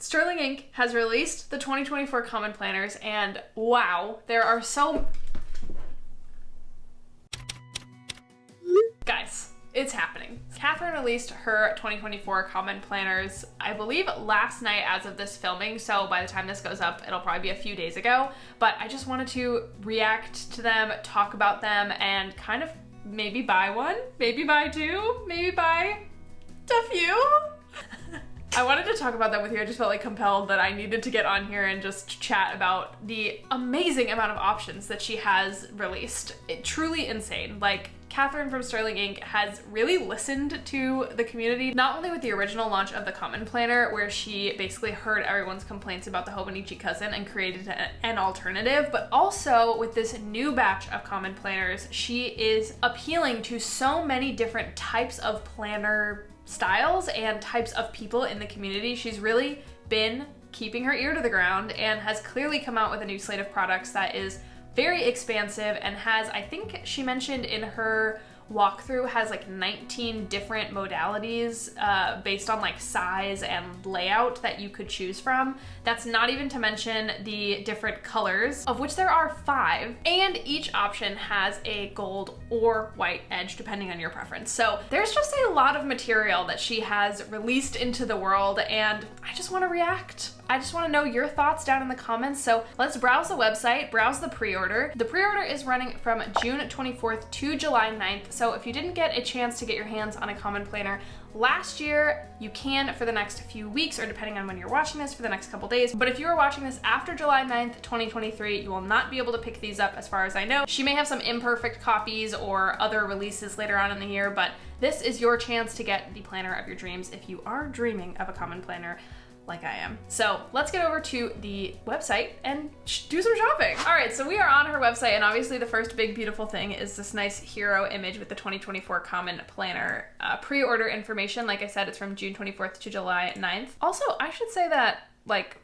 Sterling Inc. has released the 2024 Common Planners, and wow, there are so... Guys, it's happening. Catherine released her 2024 Common Planners, I believe last night as of this filming, so by the time this goes up, it'll probably be a few days ago, but I just wanted to react to them, talk about them, and kind of maybe buy one, maybe buy two, maybe buy a few. I wanted to talk about that with you. I just felt like compelled that I needed to get on here and just chat about the amazing amount of options that she has released. Truly insane. Like, Catherine from Sterling Inc. has really listened to the community, not only with the original launch of the Common Planner, where she basically heard everyone's complaints about the Hobonichi cousin and created an alternative, but also with this new batch of Common Planners, she is appealing to so many different types of planner styles and types of people in the community. She's really been keeping her ear to the ground and has clearly come out with a new slate of products that is very expansive and has, I think she mentioned in her walkthrough, has like 19 different modalities based on like size and layout that you could choose from. That's not even to mention the different colors, of which there are 5, and each option has a gold or white edge depending on your preference. So there's just a lot of material that she has released into the world, and I just want to react. I just want to know your thoughts down in the comments. So let's browse the website, browse the pre-order. The pre-order is running from June 24th to July 9th. So if you didn't get a chance to get your hands on a Common Planner last year, you can for the next few weeks, or depending on when you're watching this, for the next couple days. But if you are watching this after July 9th, 2023, you will not be able to pick these up as far as I know. She may have some imperfect copies or other releases later on in the year, but this is your chance to get the planner of your dreams if you are dreaming of a Common Planner like I am. So let's get over to the website and do some shopping. All right, so we are on her website, and obviously the first big beautiful thing is this nice hero image with the 2024 Common Planner pre-order information. Like I said, it's from June 24th to July 9th. Also, I should say that, like,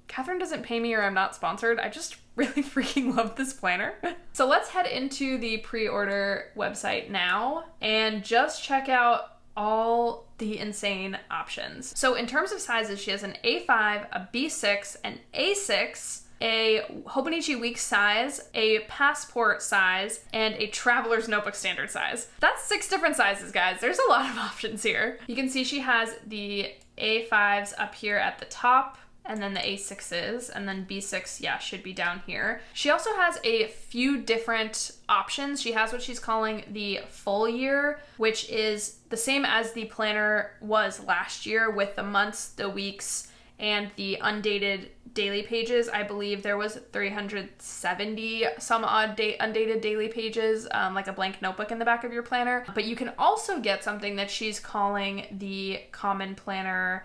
Catherine doesn't pay me or I'm not sponsored. I just really freaking love this planner. So let's head into the pre-order website now and just check out all the insane options. So in terms of sizes, she has an A5, a B6, an A6, a Hobonichi Week size, a passport size, and a traveler's notebook standard size. That's 6 different sizes, guys. There's a lot of options here. You can see she has the A5s up here at the top, and then the A6s, and then B6, yeah, should be down here. She also has a few different options. She has what she's calling the full year, which is the same as the planner was last year, with the months, the weeks, and the undated daily pages. I believe there was 370 some odd undated daily pages, like a blank notebook in the back of your planner. But you can also get something that she's calling the Common Planner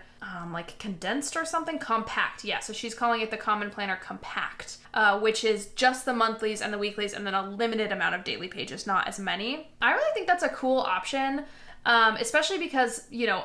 like condensed or something, compact. Yeah, so she's calling it the Common Planner Compact, which is just the monthlies and the weeklies and then a limited amount of daily pages, not as many. I really think that's a cool option, especially because, you know,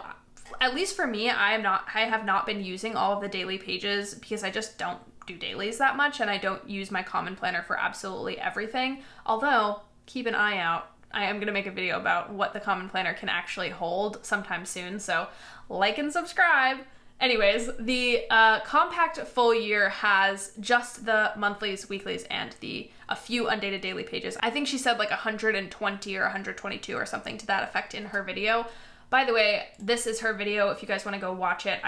at least for me, I have not been using all of the daily pages because I just don't do dailies that much, and I don't use my Common Planner for absolutely everything. Although, keep an eye out. I am going to make a video about what the Common Planner can actually hold sometime soon, so like and subscribe. Anyways, the compact full year has just the monthlies, weeklies, and a few undated daily pages. I think she said like 120 or 122 or something to that effect in her video. By the way, this is her video if you guys want to go watch it.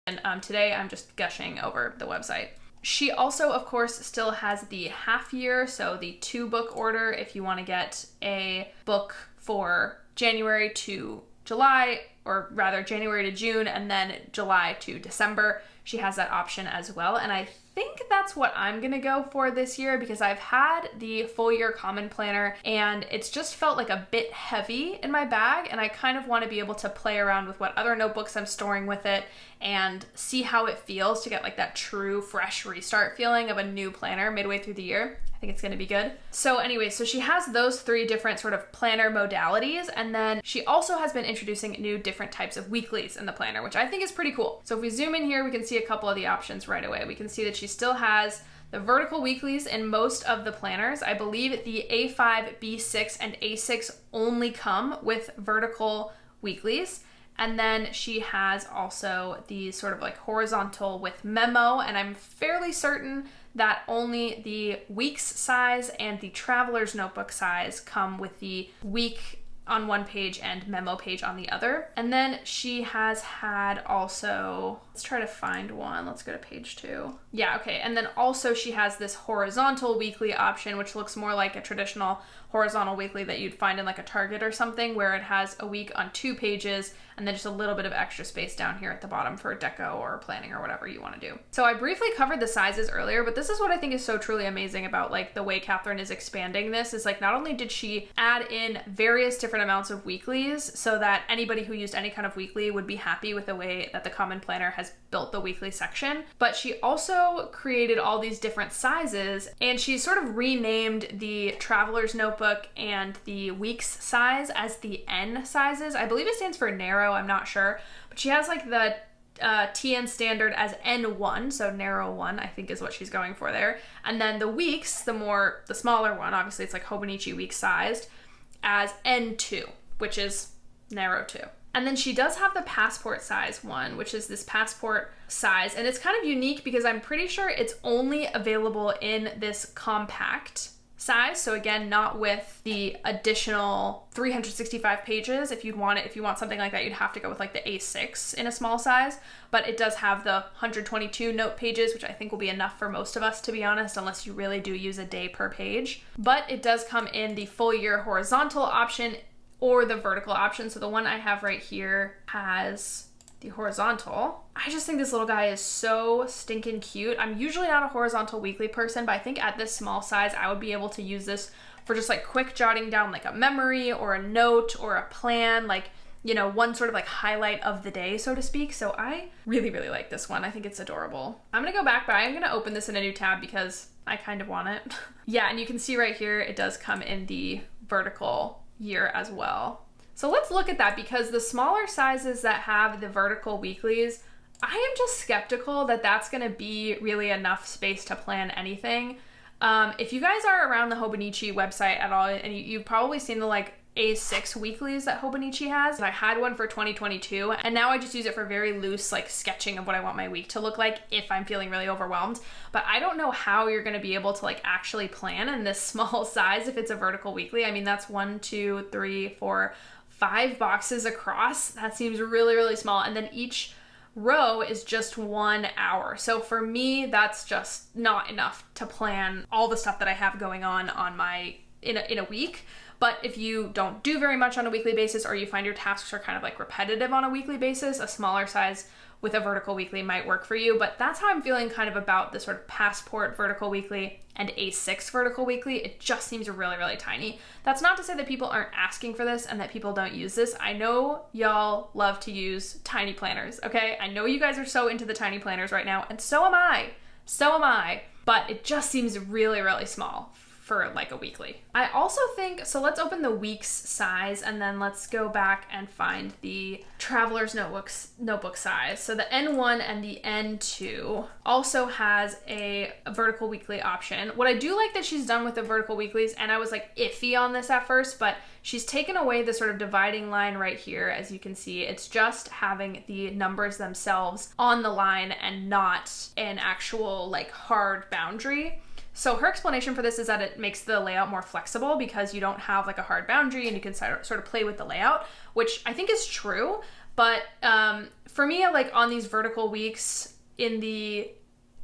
And today I'm just gushing over the website. She also, of course, still has the half year, so the 2-book order if you want to get a book for January to July, or rather January to June, and then July to December. She has that option as well, and I think that's what I'm gonna go for this year because I've had the full year Common Planner and it's just felt like a bit heavy in my bag, and I kind of want to be able to play around with what other notebooks I'm storing with it and see how it feels to get like that true fresh restart feeling of a new planner midway through the year. I think it's gonna be good. So anyway, so she has those 3 different sort of planner modalities, and then she also has been introducing new different types of weeklies in the planner, which I think is pretty cool. So if we zoom in here, we can see a couple of the options right away. We can see that she still has the vertical weeklies in most of the planners. I believe the A5, B6, and A6 only come with vertical weeklies. And then she has also the sort of like horizontal with memo, and I'm fairly certain that only the weeks size and the traveler's notebook size come with the week on one page and memo page on the other. And then she has had also, let's try to find one. Let's go to page 2. Yeah, okay. And then also she has this horizontal weekly option, which looks more like a traditional horizontal weekly that you'd find in like a Target or something, where it has a week on 2 pages and then just a little bit of extra space down here at the bottom for deco or planning or whatever you want to do. So I briefly covered the sizes earlier, but this is what I think is so truly amazing about like the way Catherine is expanding this, is like not only did she add in various different amounts of weeklies so that anybody who used any kind of weekly would be happy with the way that the Common Planner has built the weekly section, but she also created all these different sizes, and she sort of renamed the Traveler's Notebook and the weeks size as the N sizes. I believe it stands for narrow, I'm not sure, but she has like the TN standard as N1, so narrow 1, I think is what she's going for there. And then the weeks, the smaller one, obviously it's like Hobonichi week sized, as N2, which is narrow 2. And then she does have the passport size one, which is this passport size. And it's kind of unique because I'm pretty sure it's only available in this compact size. So again, not with the additional 365 pages. If you want something like that, you'd have to go with like the A6 in a small size, but it does have the 122 note pages, which I think will be enough for most of us, to be honest, unless you really do use a day per page. But it does come in the full year horizontal option or the vertical option. So the one I have right here has the horizontal. I just think this little guy is so stinking cute. I'm usually not a horizontal weekly person, but I think at this small size, I would be able to use this for just like quick jotting down like a memory or a note or a plan, like, you know, one sort of like highlight of the day, so to speak. So I really, really like this one. I think it's adorable. I'm gonna go back, but I'm gonna open this in a new tab because I kind of want it. Yeah, and you can see right here, it does come in the vertical year as well. So let's look at that, because the smaller sizes that have the vertical weeklies, I am just skeptical that that's going to be really enough space to plan anything. If you guys are around the Hobonichi website at all, and you've probably seen the like A6 weeklies that Hobonichi has. I had one for 2022, and now I just use it for very loose like sketching of what I want my week to look like if I'm feeling really overwhelmed. But I don't know how you're going to be able to like actually plan in this small size if it's a vertical weekly. I mean, that's 1, 2, 3, 4, 5 boxes across. That seems really, really small. And then each row is just 1 hour. So for me, that's just not enough to plan all the stuff that I have going on my in a week. But if you don't do very much on a weekly basis, or you find your tasks are kind of like repetitive on a weekly basis, a smaller size with a vertical weekly might work for you. But that's how I'm feeling kind of about the sort of passport vertical weekly and A6 vertical weekly. It just seems really, really tiny. That's not to say that people aren't asking for this and that people don't use this. I know y'all love to use tiny planners, okay? I know you guys are so into the tiny planners right now, and so am I. So am I. But it just seems really, really small for like a weekly. I also think, so let's open the weeks size and then let's go back and find the Traveler's notebook size. So the N1 and the N2 also has a vertical weekly option. What I do like that she's done with the vertical weeklies, and I was like iffy on this at first, but she's taken away the sort of dividing line right here. As you can see, it's just having the numbers themselves on the line and not an actual like hard boundary. So her explanation for this is that it makes the layout more flexible because you don't have like a hard boundary and you can sort of play with the layout, which I think is true. But for me, like on these vertical weeks in the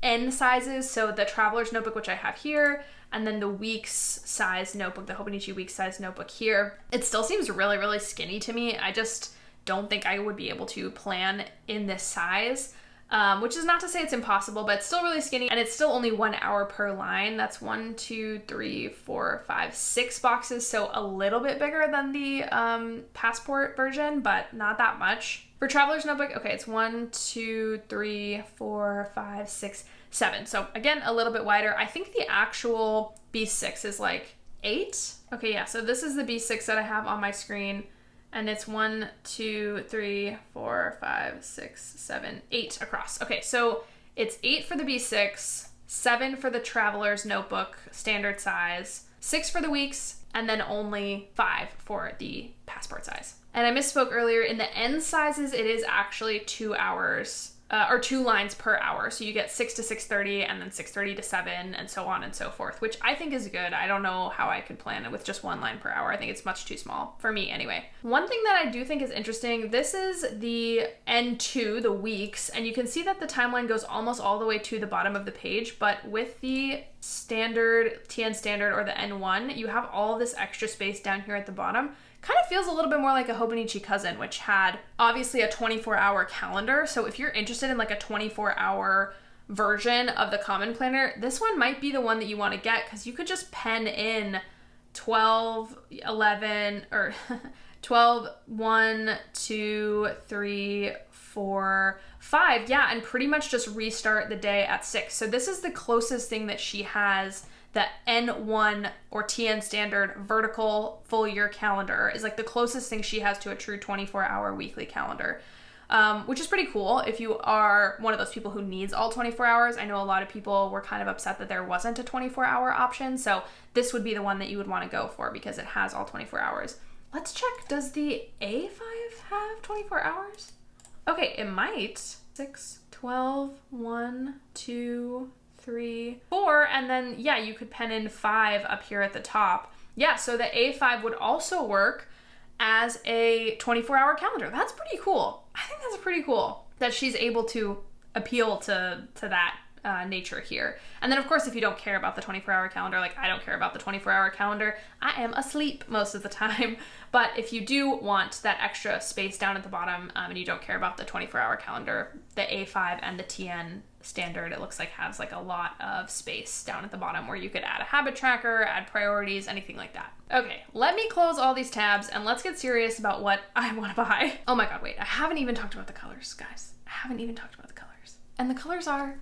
N sizes, so the Traveler's Notebook, which I have here, and then the weeks size notebook, the Hobonichi week size notebook here, it still seems really, really skinny to me. I just don't think I would be able to plan in this size. Which is not to say it's impossible, but it's still really skinny, and it's still only 1 hour per line. That's 1, 2, 3, 4, 5, 6 boxes, so a little bit bigger than the passport version, but not that much. For Traveler's Notebook, okay, it's 1, 2, 3, 4, 5, 6, 7. So again, a little bit wider. I think the actual B6 is like 8. Okay, yeah, so this is the B6 that I have on my screen. And it's 1, 2, 3, 4, 5, 6, 7, 8 across. Okay, so it's 8 for the B6, 7 for the Traveler's Notebook standard size, 6 for the weeks, and then only 5 for the passport size. And I misspoke earlier, in the end sizes, it is actually 2 hours, or 2 lines per hour. So you get 6 to 6:30 and then 6:30 to 7 and so on and so forth, which I think is good. I don't know how I could plan it with just 1 line per hour. I think it's much too small for me anyway. One thing that I do think is interesting, this is the N2, the weeks, and you can see that the timeline goes almost all the way to the bottom of the page, but with the standard, TN standard or the N1, you have all this extra space down here at the bottom. Kind of feels a little bit more like a Hobonichi Cousin, which had obviously a 24-hour calendar. So if you're interested in like a 24-hour version of the Common Planner, this one might be the one that you want to get, because you could just pen in 12, 11, or 12, 1, 2, 3, 4, 5. Yeah, and pretty much just restart the day at 6. So this is the closest thing that she has. The N1 or TN standard vertical full year calendar is like the closest thing she has to a true 24-hour weekly calendar, which is pretty cool if you are one of those people who needs all 24 hours. I know a lot of people were kind of upset that there wasn't a 24-hour option, so this would be the one that you would want to go for because it has all 24 hours. Let's check, does the A5 have 24 hours? Okay, it might. 6, 12, 1, 2, 3, 4, and then yeah, you could pen in 5 up here at the top. Yeah, so the A5 would also work as a 24-hour calendar. That's pretty cool. I think that's pretty cool that she's able to appeal to that nature here. And then of course, if you don't care about the 24-hour calendar, like I don't care about the 24-hour calendar, I am asleep most of the time. But if you do want that extra space down at the bottom and you don't care about the 24-hour calendar, the A5 and the TN standard, it looks like has like a lot of space down at the bottom where you could add a habit tracker, add priorities, anything like that. Okay, let me close all these tabs and let's get serious about what I want to buy. Oh my god, wait, I haven't even talked about the colors, guys. I haven't even talked about the colors. And the colors are,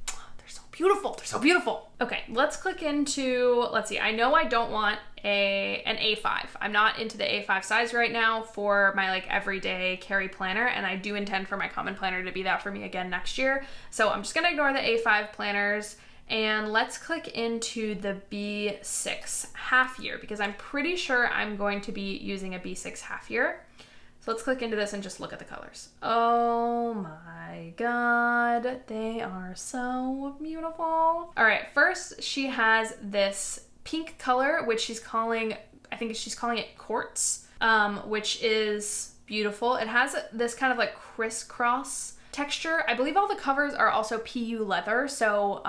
they're so beautiful. They're so beautiful. Okay, let's click into, let's see, I know I don't want an A5. I'm not into the A5 size right now for my like everyday carry planner, and I do intend for my Common Planner to be that for me again next year. So I'm just gonna ignore the A5 planners and let's click into the B6 half year because I'm pretty sure I'm going to be using a B6 half year. So let's click into this and just look at the colors. Oh my god, they are so beautiful. All right, first she has this pink color, which she's calling, I think she's calling it Quartz, which is beautiful. It has this kind of like crisscross texture. I believe all the covers are also PU leather, so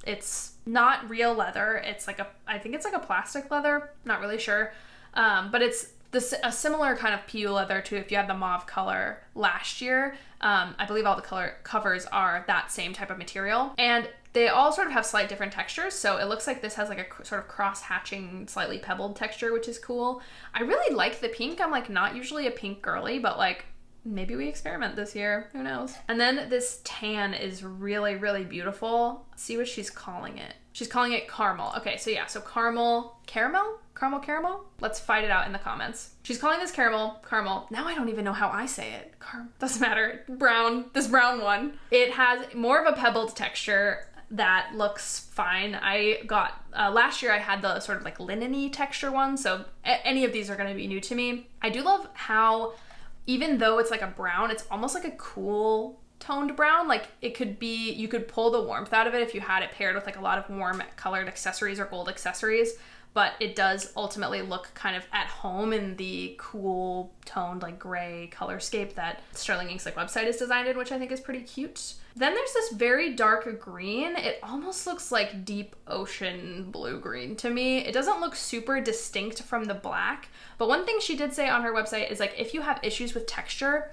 it's not real leather. It's like I think it's like a plastic leather, not really sure, but it's a similar kind of PU leather to if you had the mauve color last year. I believe all the color covers are that same type of material, and they all sort of have slight different textures, so it looks like this has like a sort of cross-hatching, slightly pebbled texture, which is cool. I really like the pink. I'm like not usually a pink girly, but like maybe we experiment this year. Who knows? And then this tan is really, really beautiful. Let's see what she's calling it. She's calling it caramel. Okay, so yeah, so caramel. Let's fight it out in the comments. She's calling this caramel. Now I don't even know how I say it. Doesn't matter. This brown one. It has more of a pebbled texture that looks fine. I got, last year I had the sort of like linen-y texture one, so any of these are gonna be new to me. I do love how, even though it's like a brown, it's almost like a cool toned brown. Like it could be, you could pull the warmth out of it if you had it paired with like a lot of warm colored accessories or gold accessories, but it does ultimately look kind of at home in the cool toned like gray colorscape that Sterling Ink's like website is designed in, which I think is pretty cute. Then there's this very dark green. It almost looks like deep ocean blue-green to me. It doesn't look super distinct from the black, but one thing she did say on her website is like, if you have issues with texture,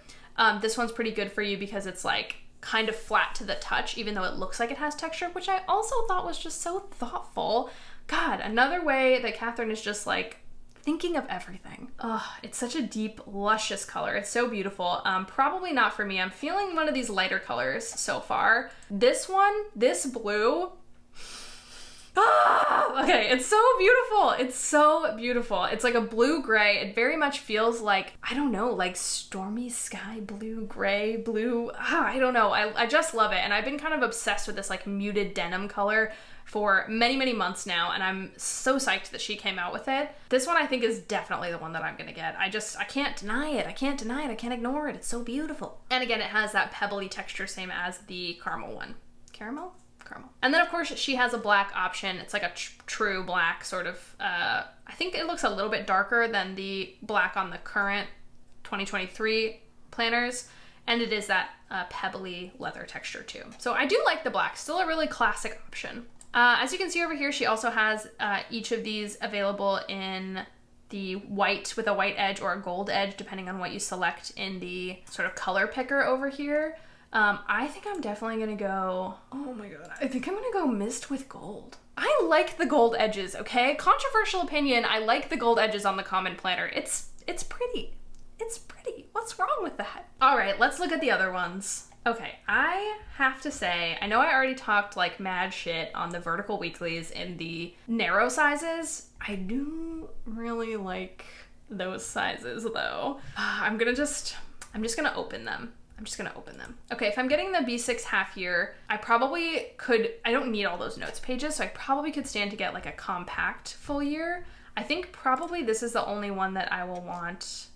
this one's pretty good for you because it's like kind of flat to the touch, even though it looks like it has texture, which I also thought was just so thoughtful. God, another way that Catherine is just like thinking of everything. Oh, it's such a deep, luscious color. It's so beautiful. Probably not for me. I'm feeling one of these lighter colors so far. This one, this blue, Okay, it's so beautiful. It's so beautiful. It's like a blue-gray. It very much feels like, I don't know, like stormy sky blue, gray, blue. I don't know. I just love it. And I've been kind of obsessed with this like muted denim color for many, many months now, and I'm so psyched that she came out with it. This one I think is definitely the one that I'm gonna get. I can't deny it. I can't deny it. I can't ignore it. It's so beautiful. And again, it has that pebbly texture, same as the caramel one. Caramel? Caramel. And then of course she has a black option. It's like a true black sort of, I think it looks a little bit darker than the black on the current 2023 planners. And it is that pebbly leather texture too. So I do like the black, still a really classic option. As you can see over here, she also has each of these available in the white with a white edge or a gold edge, depending on what you select in the sort of color picker over here. I think I'm definitely gonna go, oh my god, I think I'm gonna go mist with gold. I like the gold edges, okay? Controversial opinion, I like the gold edges on the common planner. It's pretty. It's pretty. What's wrong with that? All right, let's look at the other ones. Okay, I have to say, I know I already talked like mad shit on the vertical weeklies in the narrow sizes. I do really like those sizes though. I'm just gonna open them. I'm just gonna open them. Okay, if I'm getting the B6 half year, I probably could, I don't need all those notes pages, so I probably could stand to get like a compact full year. I think probably this is the only one that I will want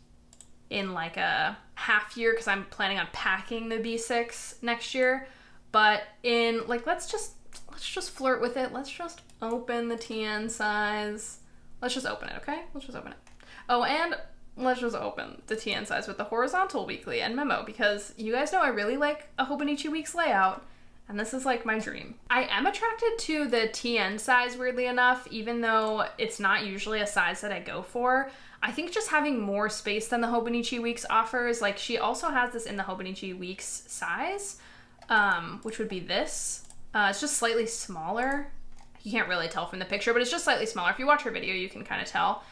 in like a half year because I'm planning on packing the B6 next year. But in like, let's just flirt with it. Let's just open the TN size. Let's just open it, okay? Let's just open it. Oh, and let's just open the TN size with the horizontal weekly and memo because you guys know I really like a Hobonichi Weeks layout and this is like my dream. I am attracted to the TN size weirdly enough, even though it's not usually a size that I go for. I think just having more space than the Hobonichi Weeks offers, like she also has this in the Hobonichi Weeks size, which would be this. It's just slightly smaller. You can't really tell from the picture, but it's just slightly smaller. If you watch her video, you can kind of tell.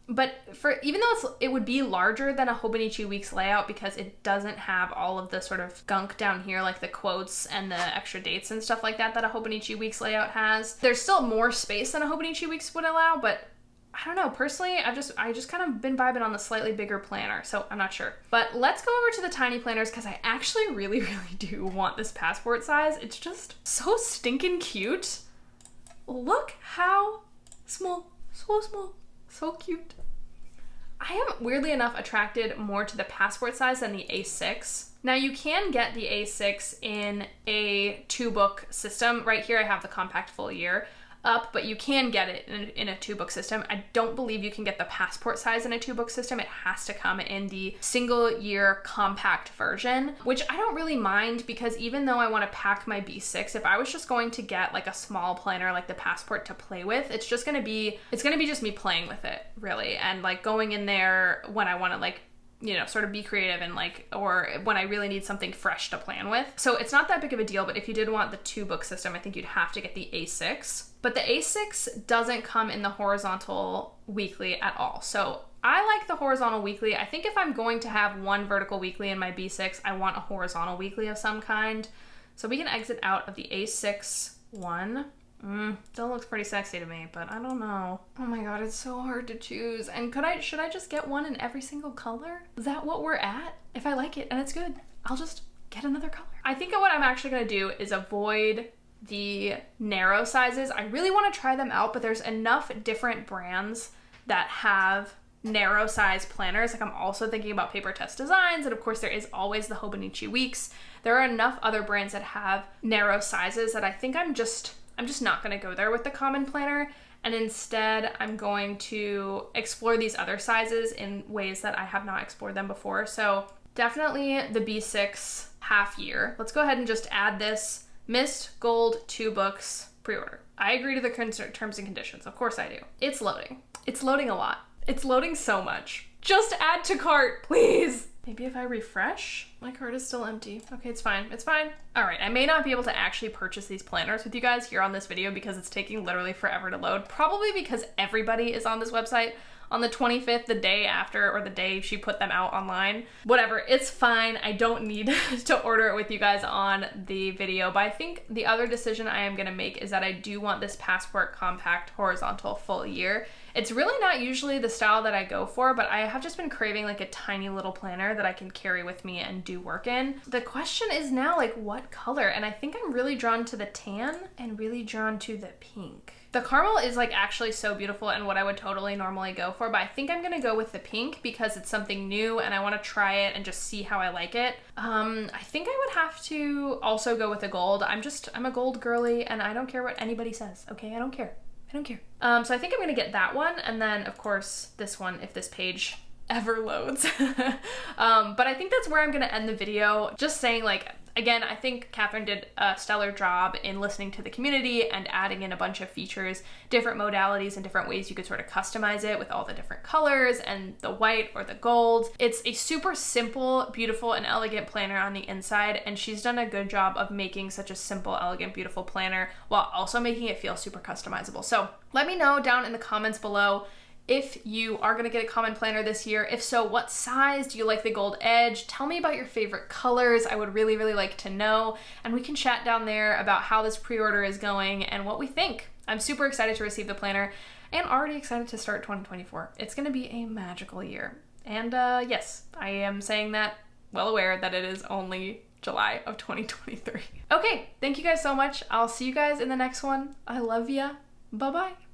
But for even though it would be larger than a Hobonichi Weeks layout because it doesn't have all of the sort of gunk down here like the quotes and the extra dates and stuff like that that a Hobonichi Weeks layout has. There's still more space than a Hobonichi Weeks would allow, but I don't know, personally, I just kind of been vibing on the slightly bigger planner, so I'm not sure. But let's go over to the tiny planners because I actually really, really do want this passport size. It's just so stinking cute. Look how small, so small, so cute. I am weirdly enough attracted more to the passport size than the A6. Now you can get the A6 in a 2-book system. Right here I have the compact full year up, but you can get it in a 2-book system. I don't believe you can get the passport size in a 2-book system. It has to come in the single year compact version, which I don't really mind because even though I want to pack my B6, if I was just going to get like a small planner like the passport to play with, it's gonna be just me playing with it really, and like going in there when I want to like, you know, sort of be creative and like, or when I really need something fresh to plan with. So it's not that big of a deal, but if you did want the 2-book system, I think you'd have to get the A6. But the A6 doesn't come in the horizontal weekly at all. So I like the horizontal weekly. I think if I'm going to have one vertical weekly in my B6, I want a horizontal weekly of some kind. So we can exit out of the A6 one. Still looks pretty sexy to me, but I don't know. Oh my god, it's so hard to choose. And should I just get one in every single color? Is that what we're at? If I like it and it's good, I'll just get another color. I think what I'm actually gonna do is avoid the narrow sizes. I really want to try them out, but there's enough different brands that have narrow size planners. Like I'm also thinking about Paper Test Designs, and of course there is always the Hobonichi Weeks. There are enough other brands that have narrow sizes that I think I'm just not going to go there with the common planner, and instead I'm going to explore these other sizes in ways that I have not explored them before. So definitely the B6 half year. Let's go ahead and just add this Mist Gold 2 books pre-order. I agree to the terms and conditions. Of course I do. It's loading. It's loading a lot. It's loading so much. Just add to cart, please. Maybe if I refresh, my cart is still empty. Okay, it's fine. It's fine. All right, I may not be able to actually purchase these planners with you guys here on this video because it's taking literally forever to load. Probably because everybody is on this website on the 25th, the day after, or the day she put them out online. Whatever, it's fine. I don't need to order it with you guys on the video, but I think the other decision I am gonna make is that I do want this Passport Compact Horizontal Full Year. It's really not usually the style that I go for, but I have just been craving like a tiny little planner that I can carry with me and do work in. The question is now like what color? And I think I'm really drawn to the tan and really drawn to the pink. The caramel is like actually so beautiful and what I would totally normally go for, but I think I'm gonna go with the pink because it's something new and I wanna try it and just see how I like it. I think I would have to also go with the gold. I'm a gold girly and I don't care what anybody says, okay? I don't care. I don't care. So I think I'm gonna get that one, and then of course this one if this page ever loads. But I think that's where I'm gonna end the video. Just saying, like, again, I think Catherine did a stellar job in listening to the community and adding in a bunch of features, different modalities and different ways you could sort of customize it with all the different colors and the white or the gold. It's a super simple, beautiful, and elegant planner on the inside, and she's done a good job of making such a simple, elegant, beautiful planner while also making it feel super customizable. So let me know down in the comments below if you are gonna get a common planner this year. If so, what size? Do you like the gold edge? Tell me about your favorite colors. I would really, really like to know. And we can chat down there about how this pre-order is going and what we think. I'm super excited to receive the planner and already excited to start 2024. It's gonna be a magical year. And yes, I am saying that well aware that it is only July of 2023. Okay, thank you guys so much. I'll see you guys in the next one. I love ya. Bye-bye.